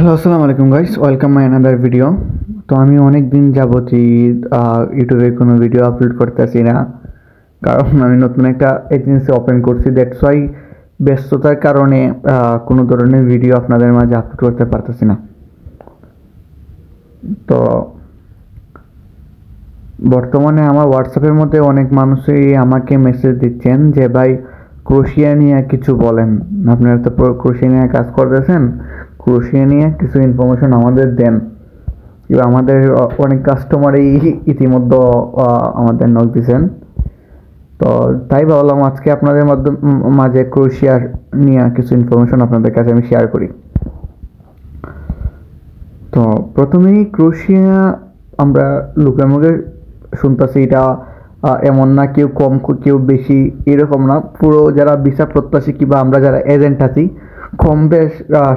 Hello, আসসালামু আলাইকুম guys, welcome my another video. তো আমি অনেক দিন যাবতই ইউটিউবে কোনো ভিডিও আপলোড করতেছি না, কারণ আমি নতুন একটা এজেন্সি ওপেন করছি। দ্যাটস ওয়াই ব্যস্ততার কারণে কোনো ধরনের ভিডিও আপনাদের মাঝে আপলোড করতে পারতেছি না। তো বর্তমানে আমার হোয়াটসঅ্যাপের মধ্যে অনেক মানুষই আমাকে মেসেজ দিচ্ছেন যে ভাই ক্রোশিয়া নিয়ে কিছু বলেন, আপনারা তো ক্রোশিয়া নিয়ে কাজ করতেছেন, ক্রোশিয়া নিয়ে কিছু ইনফরমেশন আমাদের দেন। এবার আমাদের অনেক কাস্টমারই ইতিমধ্যে আমাদের নক দিয়েছেন। তো তাই ভাবলাম আজকে আপনাদের মাঝে ক্রোশিয়ার নিয়ে কিছু ইনফরমেশন আপনাদের কাছে আমি শেয়ার করি। তো প্রথমেই ক্রোশিয়া আমরা লোকের মুখে শুনতেছি, এটা এমন না কেউ কম কেউ বেশি এরকম না। পুরো যারা ভিসা প্রত্যাশী কিংবা আমরা যারা এজেন্ট আছি কম বেশ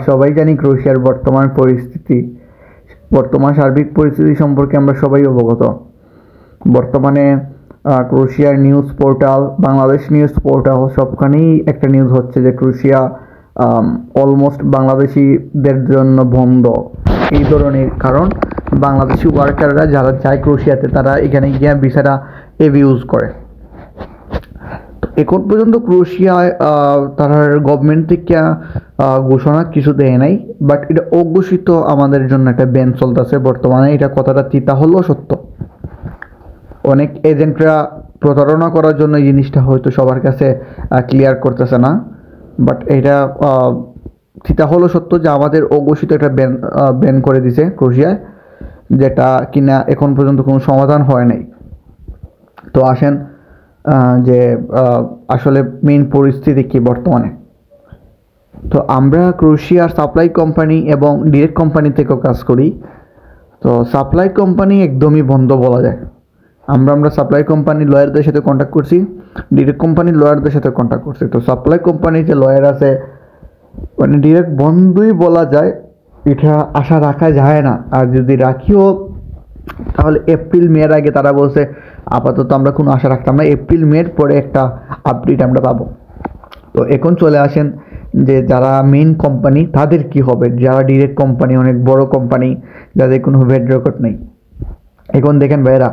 সবাই জানি ক্রোশিয়ার বর্তমান সার্বিক পরিস্থিতি সম্পর্কে আমরা সবাই অবগত। বর্তমানে ক্রোশিয়ার news portal, Bangladesh news portal সবখানেই একটা নিউজ হচ্ছে যে ক্রোশিয়া অলমোস্ট বাংলাদেশিদের জন্য বন্ধ। এই ধরনের কারণ বাংলাদেশি ওয়ার্কাররা যারা যায় ক্রোশিয়াতে তারা এখানে গিয়ে ভিসাটা এবিউজ করে। এখন পর্যন্ত ক্রোশিয়ায় তারা গভর্নমেন্ট থেকে ঘোষণা কিছু দেয় নাই, বাট এটা অঘোষিত আমাদের জন্য একটা ব্যান চলতেছে বর্তমানে। এটা কথাটা তিতা হলেও সত্য। অনেক এজেন্টরা প্রতারণা করার জন্য এই জিনিসটা হয়তো সবার কাছে ক্লিয়ার করতেছে না, বাট এটা তিতা হলেও সত্য যে আমাদের অঘোষিত একটা ব্যান করে দিছে ক্রোশিয়ায়, যেটা কিনা এখন পর্যন্ত কোনো সমাধান হয় নাই। তো আসেন যে আসলে মেইন পরিস্থিতি কি বর্তমানে। তো আমরা ক্রোশিয়ার সাপ্লাই কোম্পানি এবং ডিরেক্ট কোম্পানি থেকেও কাজ করি। তো সাপ্লাই কোম্পানি একদমই বন্ধ বলা যায়। আমরা সাপ্লাই কোম্পানি লয়ারদের সাথে কন্ট্যাক্ট করছি, ডিরেক্ট কোম্পানির লয়ারদের সাথে কন্ট্যাক্ট করছি। তো সাপ্লাই কোম্পানির যে লয়ার আছে মানে ডিরেক্ট বন্ধই বলা যায়, এটা আশা রাখা যায় না। আর যদি রাখিও তাহলে এপ্রিল মের আগে তারা বলছে আপাতত আমরা কোনো আশা রাখতাম না, এপ্রিল মের পরে একটা আপডেট আমরা পাবো। তো এখন চলে আসেন যে যারা মেইন কোম্পানি তাদের কি হবে, যারা ডিরেক্ট কোম্পানি অনেক বড় কোম্পানি যাদের কোনো ভেড রেকর্ড নেই। এখন দেখেন ভাইরা,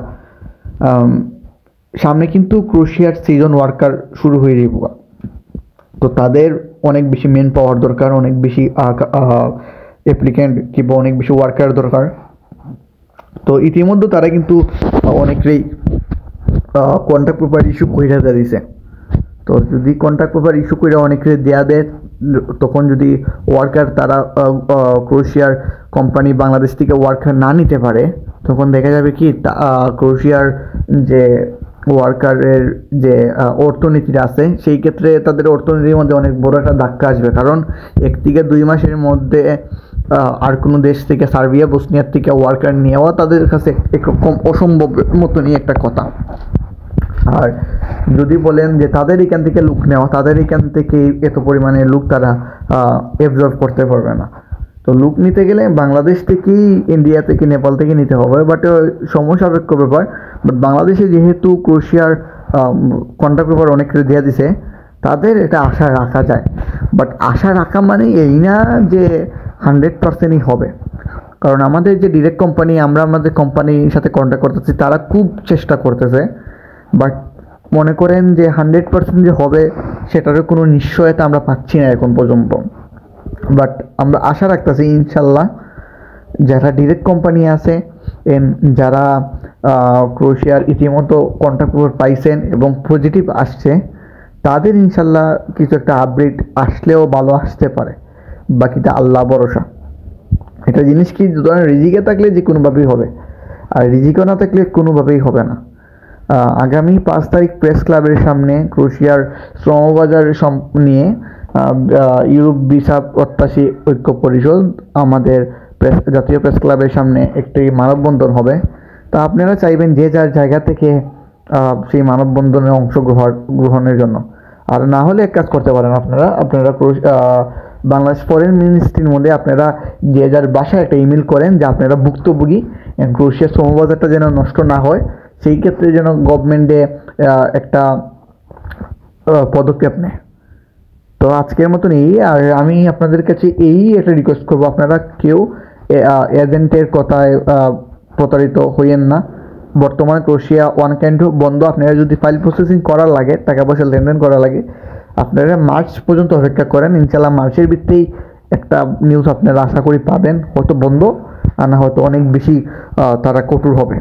সামনে কিন্তু ক্রোশিয়ার সিজন ওয়ার্কার শুরু হয়ে যাব। তো তাদের অনেক বেশি মেন পাওয়ার দরকার, অনেক বেশি অ্যাপ্লিক্যান্ট কিংবা অনেক বেশি ওয়ার্কার দরকার। তো ইতিমধ্যে তারা কিন্তু অনেকেই কন্ট্রাক্ট পেপার ইস্যু কইরা দিয়েছে। তো যদি কন্ট্রাক্ট পেপার ইস্যু করে অনেকে দেয়া দেয়, তখন যদি ওয়ার্কার তারা ক্রোশিয়ার কোম্পানি বাংলাদেশ থেকে ওয়ার্কার না নিতে পারে, তখন দেখা যাবে কি ক্রোশিয়ার যে ওয়ার্কারের যে অর্থনীতিটা আছে সেই ক্ষেত্রে তাদের অর্থনীতির মধ্যে অনেক বড় একটা ধাক্কা আসবে। কারণ 1 থেকে 2 মাসের মধ্যে আর কোনো দেশ থেকে, সার্বিয়া বসনিয়ার থেকে ওয়ার্কার নেওয়া তাদের কাছে একরকম অসম্ভব মতনই একটা কথা। আর যদি বলেন যে তাদের এখান থেকে লুক নেওয়া, তাদের এখান থেকে এত পরিমাণে লুক তারা অ্যাবজর্ব করতে পারবে না। তো লুক নিতে গেলে বাংলাদেশ থেকেই, ইন্ডিয়া থেকে, নেপাল থেকে নিতে হবে, বাট সময় সাপেক্ষ ব্যাপার। বাট বাংলাদেশে যেহেতু ক্রোশিয়ার কন্ট্রাক্ট পেপার অনেক কিছু দেওয়া দিছে, তাদের এটা আশা রাখা যায়। বাট আশা রাখা মানে এই না যে 100%ই হবে। কারণ আমাদের যে ডিরেক্ট কোম্পানি, আমরা আমাদের কোম্পানির সাথে কন্ট্যাক্ট করতেছি, তারা খুব চেষ্টা করতেছে, বাট মনে করেন যে 100% যে হবে সেটারও কোনো নিশ্চয়তা আমরা পাচ্ছি না এখন পর্যন্ত। বাট আমরা আশা রাখতেছি ইনশাল্লাহ যারা ডিরেক্ট কোম্পানি আছে, যারা ক্রোশিয়ার ইতিমধ্যে কন্ট্রাক্ট পেপার পাইছেন এবং পজিটিভ আসছে, তাদের ইনশাল্লাহ কিছু একটা আপডেট আসলেও ভালো আসতে পারে। বাকিটা আল্লাহ ভরসা। এটা জিনিস কি, ধরেন রিজিকে থাকলে যে কোনোভাবেই হবে, আর রিজিকও না থাকলে কোনোভাবেই হবে না। আগামী 5 তারিখ প্রেস ক্লাবের সামনে ক্রোশিয়ার শ্রমবাজার নিয়ে ইউরোপ ভিসা প্রত্যাশী ঐক্য পরিষদ, আমাদের জাতীয় প্রেস ক্লাবের সামনে একটি মানববন্ধন হবে। তা আপনারা চাইবেন যে যার জায়গা থেকে সেই মানববন্ধনে অংশগ্রহণের জন্য। আর না হলে এক কাজ করতে পারেন, আপনারা বাংলাদেশ ফরেন মিনিস্ট্রির মধ্যে আপনারা যে যার বাসায় একটা ইমেল করেন যে আপনারা ভুক্তভোগী, ক্রোশিয়ার শ্রমবাজারটা যেন নষ্ট না হয়, সেই ক্ষেত্রে যেন গভর্নমেন্টে একটা পদক্ষেপ নেয়। তো তো আজকের মতন এই, আর আমি আপনাদের কাছে এই একটা রিকোয়েস্ট করবো, আপনারা কেউ এজেন্টের কথায় প্রতারিত হইয়েন না। বর্তমানে ক্রোয়েশিয়া ওয়ান কাইন্ড বন্ধ। আপনারা যদি ফাইল প্রসেসিং করার লাগে, টাকা পয়সা লেনদেন করা লাগে, আপনারা মার্চ পর্যন্ত অপেক্ষা করেন। ইনশাল্লাহ মার্চের ভিত্তেই একটা নিউজ আপনারা আশা করি পাবেন, হয়তো বন্ধ আর না হয়তো অনেক বেশি তারা কঠোর হবে।